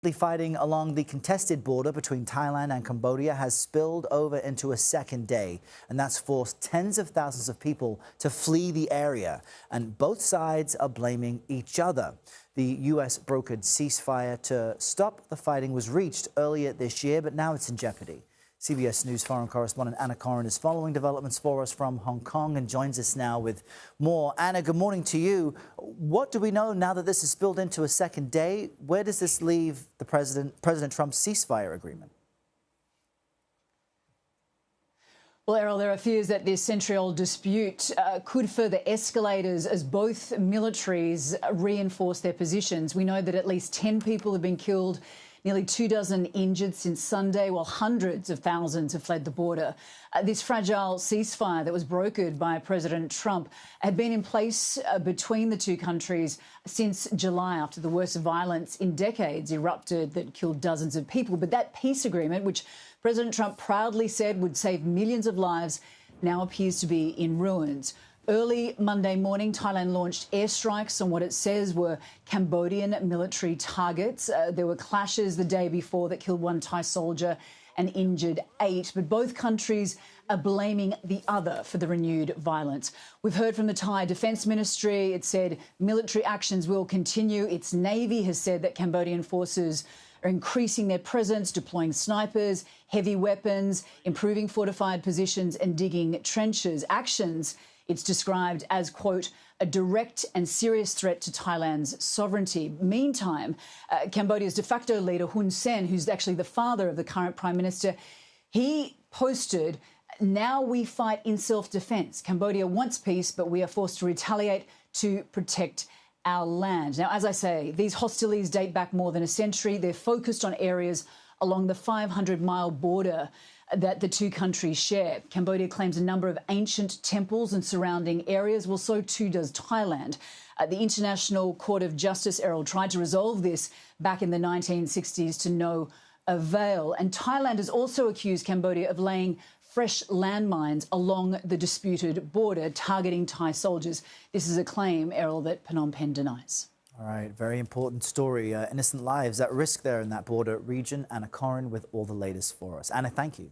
The fighting along the contested border between Thailand and Cambodia has spilled over into a second day, and that's forced tens of thousands of people to flee the area. And both sides are blaming each other. The U.S. brokered ceasefire to stop the fighting was reached earlier this year, but now it's in jeopardy. CBS News foreign correspondent Anna Corrin is following developments for us from Hong Kong and joins us now with more. Anna, good morning to you. What do we know now that this has spilled into a second day? Where does this leave the President Trump's ceasefire agreement? Well, Errol, there are fears that this century-old dispute could further escalate as both militaries reinforce their positions. We know that at least 10 people have been killed, nearly 24 injured since Sunday, while hundreds of thousands have fled the border. This fragile ceasefire that was brokered by President Trump had been in place between the two countries since July, after the worst violence in decades erupted that killed dozens of people. But that peace agreement, which President Trump proudly said would save millions of lives, now appears to be in ruins. Early Monday morning, Thailand launched airstrikes on what it says were Cambodian military targets. There were clashes the day before that killed one Thai soldier and injured 8. But both countries are blaming the other for the renewed violence. We've heard from the Thai Defence Ministry. It said military actions will continue. Its Navy has said that Cambodian forces are increasing their presence, deploying snipers, heavy weapons, improving fortified positions and digging trenches. Actions it's described as, quote, a direct and serious threat to Thailand's sovereignty. Meantime, Cambodia's de facto leader, Hun Sen, who's actually the father of the current Prime Minister, he posted, "Now we fight in self-defence. Cambodia wants peace, but we are forced to retaliate to protect our land." Now, as I say, these hostilities date back more than a century. They're focused on areas along the 500-mile border that the two countries share. Cambodia claims a number of ancient temples and surrounding areas. Well, so too does Thailand. The International Court of Justice, Errol, tried to resolve this back in the 1960s to no avail. And Thailand has also accused Cambodia of laying fresh landmines along the disputed border, targeting Thai soldiers. This is a claim, Errol, that Phnom Penh denies. All right, very important story. Innocent lives at risk there in that border region. Anna Corrin with all the latest for us. Anna, thank you.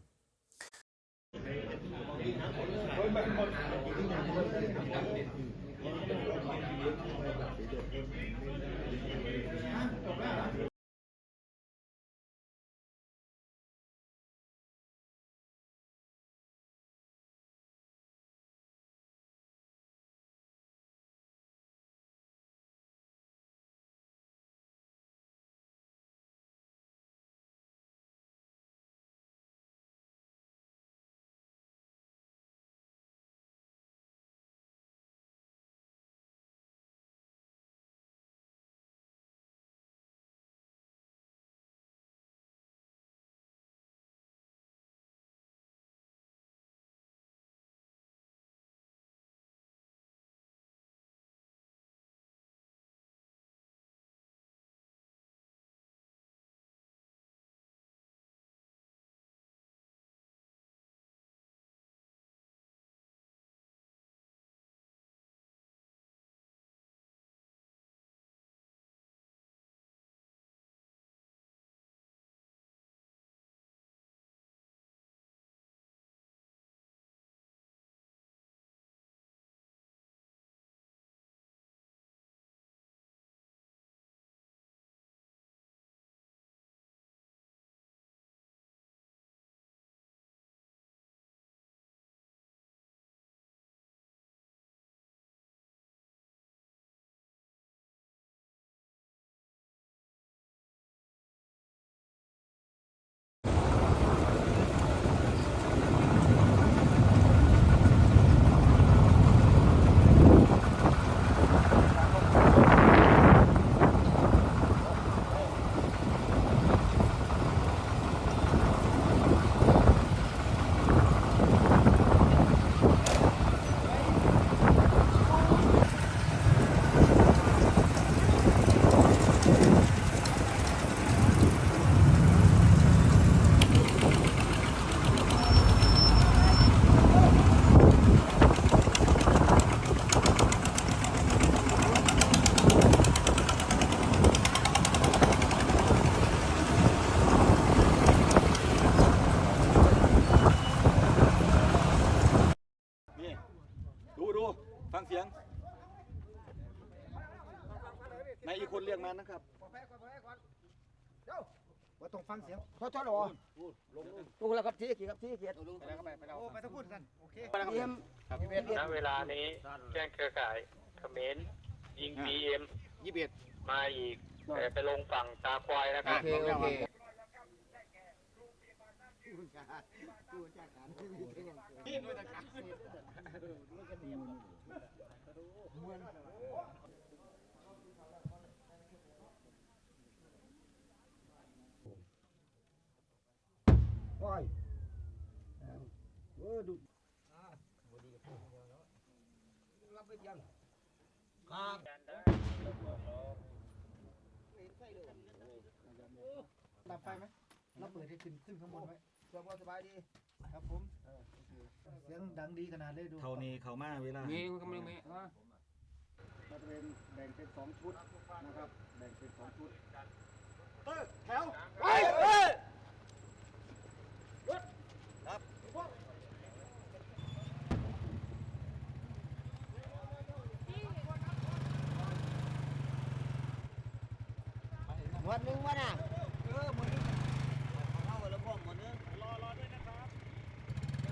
เรียกมานะครับว่าต้องฟังเสียงโทษหรอลงแล้วครับที่เกียรที่เกียรไปแล้วไปแล้วไปตะพูดกันโอเคณเวลานี้แจ้งเครือข่ายเขมรยิง BM 21มาอีกแต่ไปลงฝั่งตาควายนะครับ โอเคว้ายดูรับไปยังครับดับไฟไหมเราเปิดให้ขึ้นข้างบนไว้สบายดีครับผมเสียงดังดีขนาดเลยดู เท่านี้เขามาเวลา มีกำลังมีเราจะเป็นแบ่งเป็น2ชุดนะครับแบ่งเป็น2ชุดแถวไปครับหมวดหนึ่งวะน่ะหมวดหนึ่งเข้าไปแล้วพวกหมวดหนึ่งรอด้วยนะครับ เ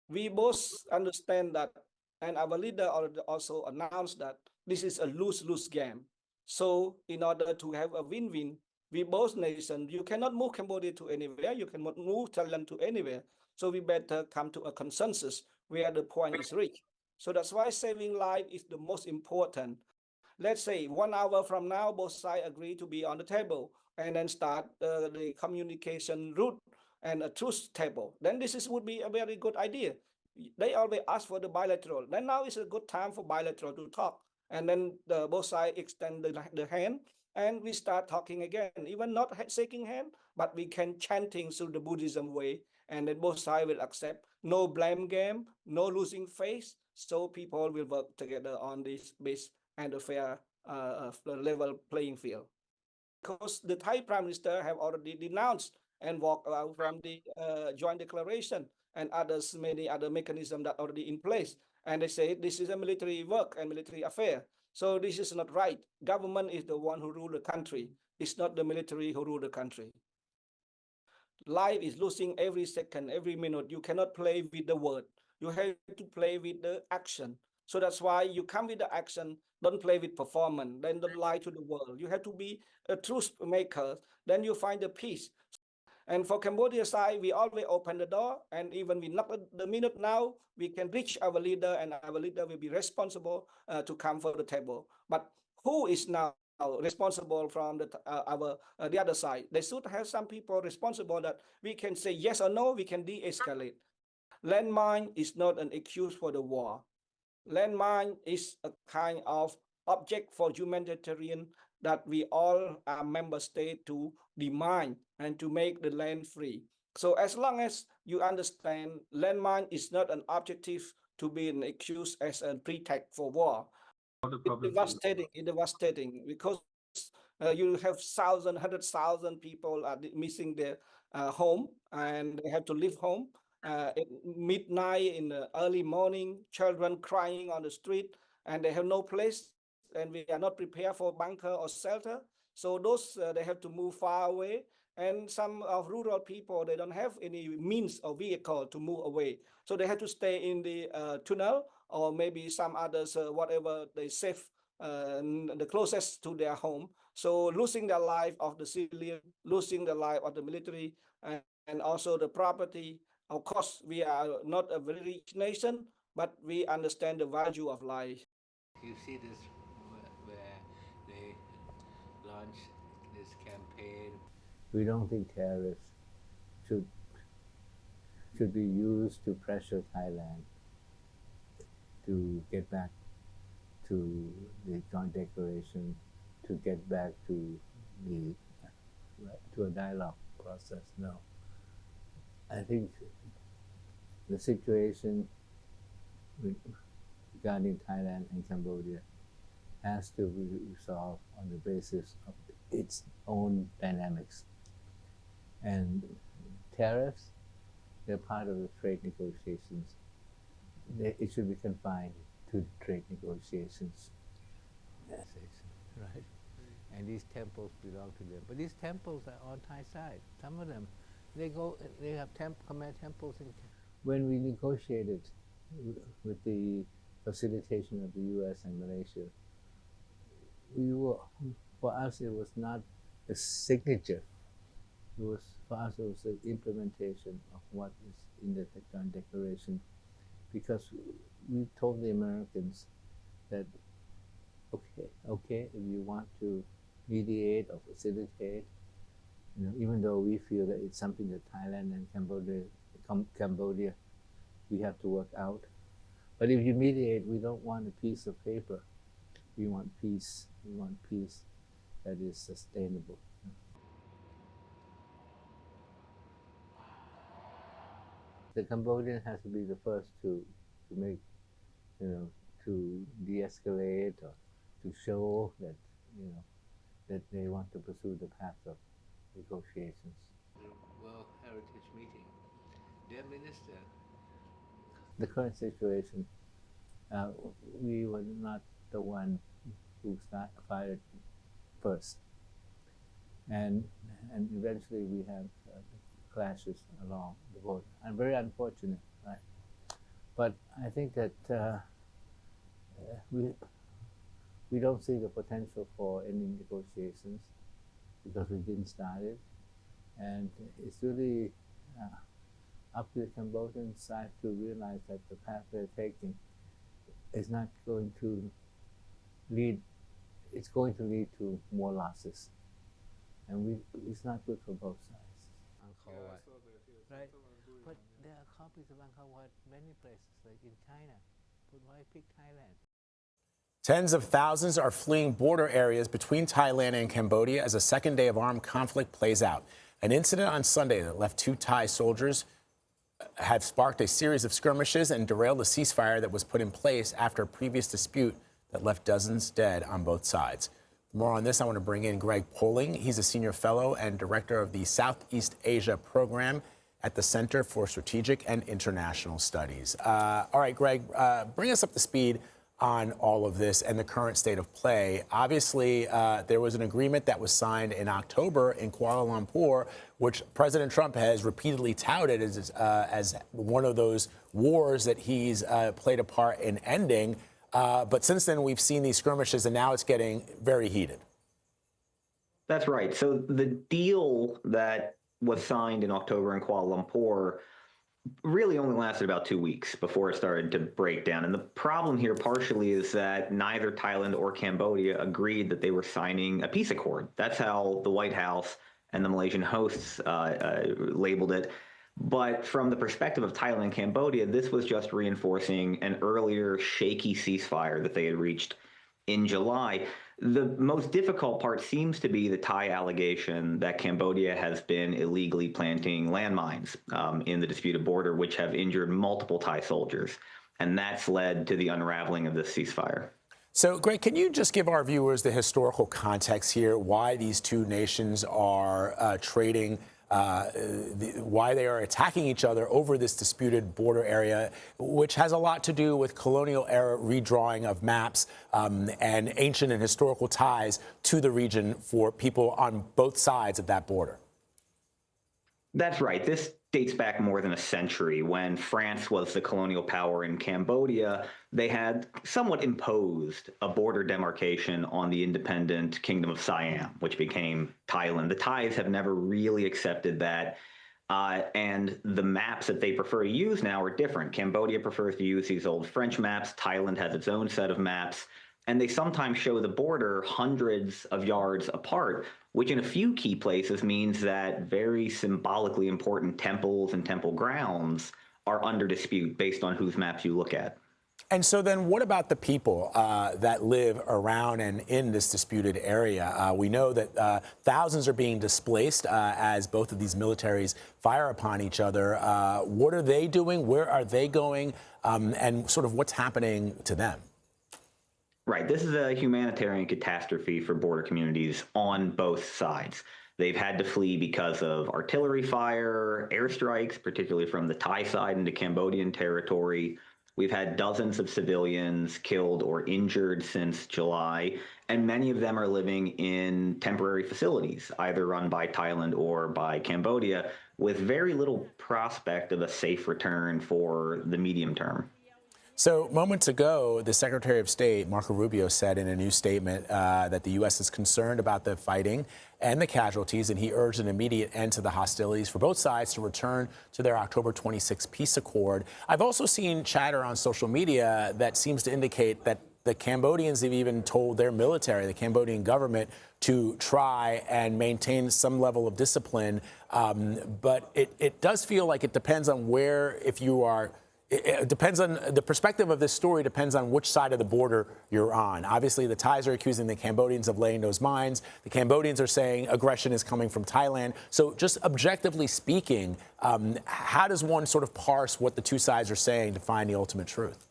We both understand that, and our leader also announced that this is a lose-lose game. So in order to have a win-win, we both nations, you cannot move Cambodia to anywhere, you cannot move Thailand to anywhere. So we better come to a consensus where the point is reached. So that's why saving life is the most important. Let's say 1 hour from now, both sides agree to be on the table and then start the communication route and a truce table. Then would be a very good idea. They always ask for the bilateral. Then now is a good time for bilateral to talk. And then both sides extend the hand and we start talking again. Even not shaking hand, but we can chanting through the Buddhism way. And then both sides will accept. No blame game, no losing face. So people will work together on this base and a fair level playing field. Because the Thai Prime Minister have already denounced and walked out from the joint declaration and many other mechanisms that are already in place. And they say this is a military work and military affair. So this is not right. Government is the one who rule the country. It's not the military who rule the country. Life is losing every second, every minute. You cannot play with the word. You have to play with the action. So that's why you come with the action, don't play with performance, then don't lie to the world. You have to be a truth maker, then you find the peace. And for Cambodia side, we always open the door, and even we knock the minute now, we can reach our leader, and our leader will be responsible to come for the table. But who is now responsible from the other side? They should have some people responsible that we can say yes or no, we can de-escalate. Landmine is not an excuse for the war. Landmine is a kind of object for humanitarian that we all are member state to demand and to make the land free. So as long as you understand, landmine is not an objective to be an excuse as a pretext for war. It's devastating because you have 100,000 people are missing their home and they have to leave home. At midnight, in the early morning, children crying on the street, and they have no place, and we are not prepared for bunker or shelter. So those they have to move far away, and some of rural people, they don't have any means or vehicle to move away. So they have to stay in the tunnel or maybe some others, whatever they save the closest to their home. So losing the life of the civilian, losing the life of the military, and also the property. Of course, we are not a very rich nation, but we understand the value of life. You see this where they launch this campaign. We don't think tariffs should be used to pressure Thailand to get back to the joint declaration, to get back to a dialogue process. No. I think the situation regarding Thailand and Cambodia has to be resolved on the basis of its own dynamics. And tariffs, they're part of the trade negotiations. It should be confined to trade negotiations. Right? And these temples belong to them. But these temples are on Thai side. Some of them, they have Khmer temples. When we negotiated with the facilitation of the U.S. and Malaysia, for us, it was not a signature. For us, it was the implementation of what is in the joint declaration, because we told the Americans that, okay, if you want to mediate or facilitate, even though we feel that it's something that Thailand and Cambodia, we have to work out. But if you mediate, we don't want a piece of paper. We want peace. We want peace that is sustainable. The Cambodian has to be the first to make, to de-escalate or to show that, that they want to pursue the path of negotiations. The World Heritage Meeting, their minister. The current situation, we were not the one who fired first. And eventually we have clashes along the border. And very unfortunate, right? But I think that we don't see the potential for any negotiations because we didn't start it. And it's really up to the Cambodian side to realize that the path they're taking is not going to lead, it's going to lead to more losses. And it's not good for both sides. Angkor Wat. Right? But there are copies of Angkor Wat many places, like in China. But why pick Thailand? Tens of thousands are fleeing border areas between Thailand and Cambodia as a second day of armed conflict plays out. An incident on Sunday that left 2 Thai soldiers had sparked a series of skirmishes and derailed a ceasefire that was put in place after a previous dispute that left dozens dead on both sides. For more on this, I want to bring in Greg Poling. He's a senior fellow and director of the Southeast Asia program at the Center for Strategic and International Studies. All right, Greg, bring us up to speed on all of this and the current state of play. Obviously, there was an agreement that was signed in October in Kuala Lumpur, which President Trump has repeatedly touted as one of those wars that he's played a part in ending. But since then, we've seen these skirmishes, and now it's getting very heated. That's right. So the deal that was signed in October in Kuala Lumpur really only lasted about 2 weeks before it started to break down. And the problem here partially is that neither Thailand or Cambodia agreed that they were signing a peace accord. That's how the White House and the Malaysian hosts labeled it. But from the perspective of Thailand and Cambodia, this was just reinforcing an earlier shaky ceasefire that they had reached in July. The most difficult part seems to be the Thai allegation that Cambodia has been illegally planting landmines in the disputed border, which have injured multiple Thai soldiers. And that's led to the unraveling of this ceasefire. So, Greg, can you just give our viewers the historical context here, why these two nations are trading, why they are attacking each other over this disputed border area, which has a lot to do with colonial era redrawing of maps and ancient and historical ties to the region for people on both sides of that border? That's right. This dates back more than a century. When France was the colonial power in Cambodia, they had somewhat imposed a border demarcation on the independent Kingdom of Siam, which became Thailand. The Thais have never really accepted that. And the maps that they prefer to use now are different. Cambodia prefers to use these old French maps. Thailand has its own set of maps. And they sometimes show the border hundreds of yards apart, which in a few key places means that very symbolically important temples and temple grounds are under dispute based on whose maps you look at. And so then what about the people that live around and in this disputed area? We know that thousands are being displaced as both of these militaries fire upon each other. What are they doing? Where are they going? And sort of what's happening to them? Right. This is a humanitarian catastrophe for border communities on both sides. They've had to flee because of artillery fire, airstrikes, particularly from the Thai side into Cambodian territory. We've had dozens of civilians killed or injured since July, and many of them are living in temporary facilities, either run by Thailand or by Cambodia, with very little prospect of a safe return for the medium term. So moments ago, the Secretary of State, Marco Rubio, said in a new statement that the U.S. is concerned about the fighting and the casualties, and he urged an immediate end to the hostilities for both sides to return to their October 26 peace accord. I've also seen chatter on social media that seems to indicate that the Cambodians have even told their military, the Cambodian government, to try and maintain some level of discipline. But it does feel like it depends on where, if you are, it depends on the perspective of this story, depends on which side of the border you're on. Obviously, the Thais are accusing the Cambodians of laying those mines. The Cambodians are saying aggression is coming from Thailand. So just objectively speaking, how does one sort of parse what the two sides are saying to find the ultimate truth?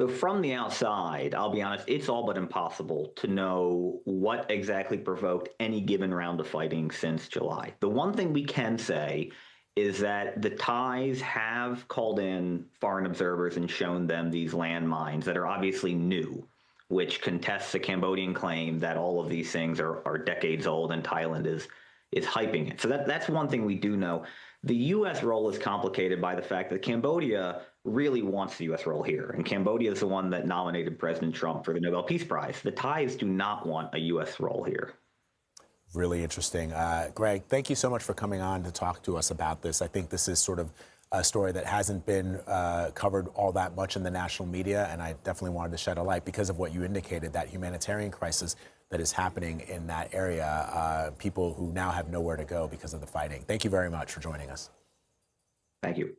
So from the outside, I'll be honest, it's all but impossible to know what exactly provoked any given round of fighting since July. The one thing we can say is that the Thais have called in foreign observers and shown them these landmines that are obviously new. which contests the Cambodian claim that all of these things are decades old and Thailand is hyping it. So that's one thing we do know. The U.S. role is complicated by the fact that Cambodia really wants the U.S. role here. And Cambodia is the one that nominated President Trump for the Nobel Peace Prize. The Thais do not want a U.S. role here. Really interesting. Greg, thank you so much for coming on to talk to us about this. I think this is sort of a story that hasn't been covered all that much in the national media, and I definitely wanted to shed a light because of what you indicated, that humanitarian crisis that is happening in that area, people who now have nowhere to go because of the fighting. Thank you very much for joining us. Thank you.